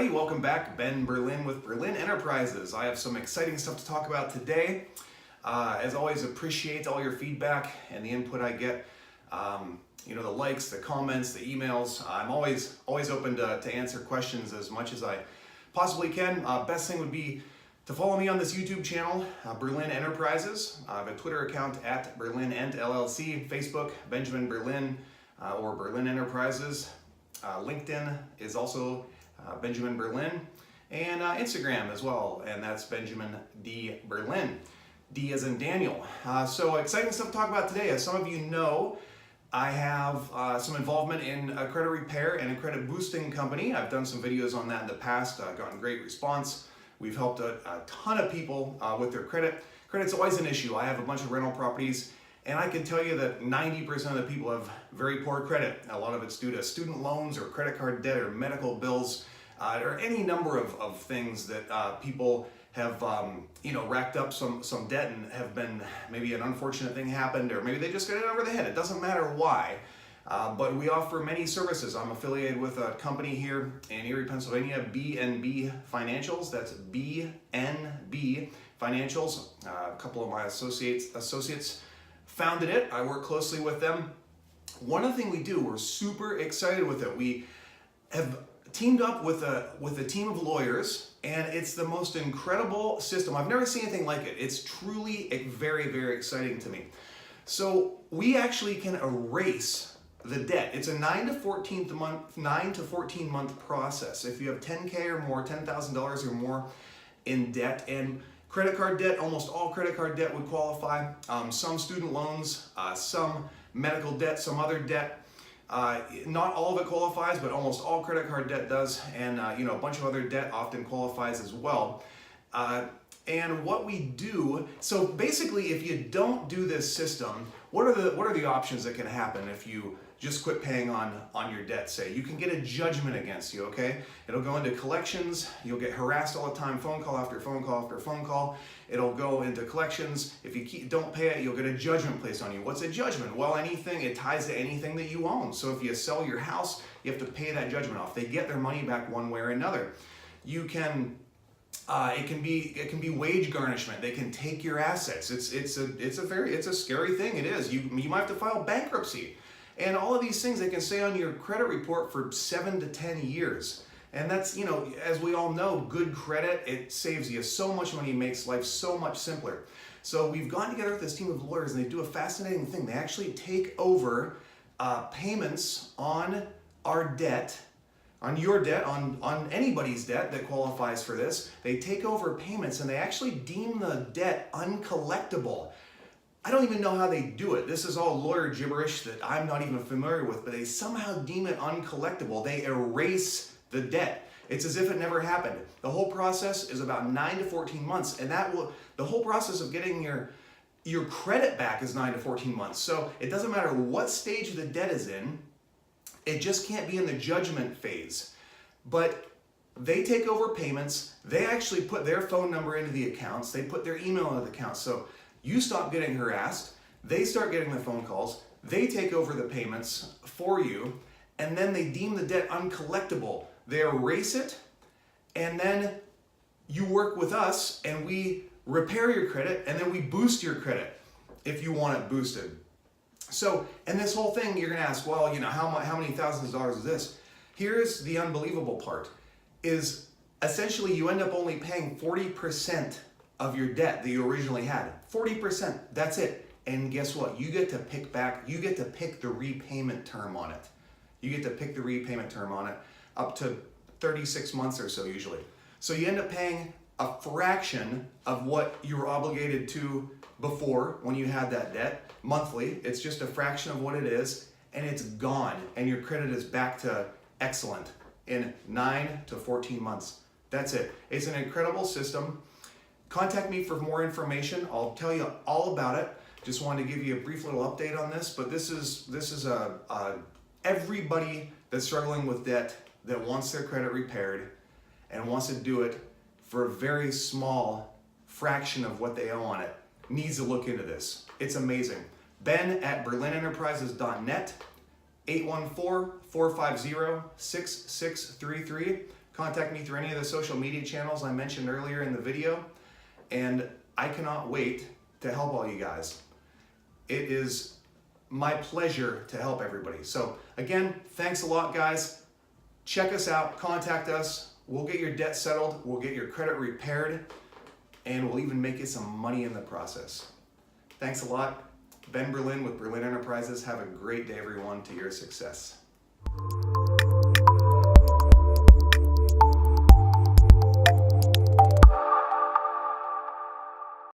everybody, welcome back. Ben Berlin with Berlin Enterprises. I have some exciting stuff to talk about today. As always, appreciate all your feedback and the input I get. The likes, the comments, the emails. I'm always open to answer questions as much as I possibly can. Best thing would be to follow me on this YouTube channel, Berlin Enterprises. I have a Twitter account at Berlin Ent LLC, Facebook, Benjamin Berlin or Berlin Enterprises. LinkedIn is also Benjamin Berlin, and Instagram as well, and that's Benjamin D. Berlin. D as in Daniel. So exciting stuff to talk about today. As some of you know, I have some involvement in a credit repair and a credit boosting company. I've done some videos on that in the past, gotten great response. We've helped a ton of people with their credit. Credit's always an issue. I have a bunch of rental properties, and I can tell you that 90% of the people have very poor credit. A lot of it's due to student loans or credit card debt or medical bills or any number of things that people have racked up some debt and have been, maybe an unfortunate thing happened, or maybe they just got it over the head. It doesn't matter why, but we offer many services. I'm affiliated with a company here in Erie, Pennsylvania, B&B Financials. That's B&B Financials. A couple of my associates founded it. I work closely with them. One other thing we do, we're super excited with it. We have teamed up with a team of lawyers, and it's the most incredible system. I've never seen anything like it. It's truly very, very exciting to me. So we actually can erase the debt. It's a 9 to 14 month process. If you have 10K or more, $10,000 or more in debt, and credit card debt, almost all credit card debt would qualify. Some student loans, some medical debt, some other debt. Not all of it qualifies, but almost all credit card debt does, and a bunch of other debt often qualifies as well. And what we do, so basically, if you don't do this system, what are the options that can happen if you just quit paying on your debt? Say you can get a judgment against you. Okay, it'll go into collections. You'll get harassed all the time, phone call after phone call after phone call. It'll go into collections. If you don't pay it, you'll get a judgment placed on you. What's a judgment? Well, it ties to anything that you own. So if you sell your house, you have to pay that judgment off. They get their money back one way or another. You can. It can be wage garnishment. They can take your assets. It's a scary thing. It is. You might have to file bankruptcy, and all of these things they can say on your credit report for 7 to 10 years. And that's, as we all know, good credit, it saves you so much money, makes life so much simpler. So we've gone together with this team of lawyers, and they do a fascinating thing. They actually take over payments on our debt, on your debt, on anybody's debt that qualifies for this. They take over payments, and they actually deem the debt uncollectible. I don't even know how they do it. This is all lawyer gibberish that I'm not even familiar with, but they somehow deem it uncollectible. They erase the debt. It's as if it never happened. The whole process is about 9 to 14 months, and the whole process of getting your credit back is 9 to 14 months. So it doesn't matter what stage the debt is in. It just can't be in the judgment phase. But they take over payments. They actually put their phone number into the accounts. They put their email into the accounts. So you stop getting harassed. They start getting the phone calls. They take over the payments for you, and then they deem the debt uncollectible. They erase it, and then you work with us, and we repair your credit, and then we boost your credit if you want it boosted. So, and this whole thing, you're going to ask, well, how many thousands of dollars is this? Here's the unbelievable part, is essentially you end up only paying 40% of your debt that you originally had. 40%, that's it. And guess what? You get to pick the repayment term on it. You get to pick the repayment term on it up to 36 months or so usually. So you end up paying a fraction of what you were obligated to before when you had that debt monthly. It's just a fraction of what it is, and it's gone, and your credit is back to excellent in 9 to 14 months. That's it. It's an incredible system. Contact me for more information. I'll tell you all about it. Just wanted to give you a brief little update on this, but this is everybody that's struggling with debt that wants their credit repaired and wants to do it for a very small fraction of what they owe on it needs to look into this. It's amazing. Ben at berlinenterprises.net, 814-450-6633. Contact me through any of the social media channels I mentioned earlier in the video, and I cannot wait to help all you guys. It is my pleasure to help everybody. So again, thanks a lot, guys. Check us out, contact us. We'll get your debt settled, we'll get your credit repaired, and we'll even make you some money in the process. Thanks a lot. Ben Berlin with Berlin Enterprises. Have a great day, everyone, to your success.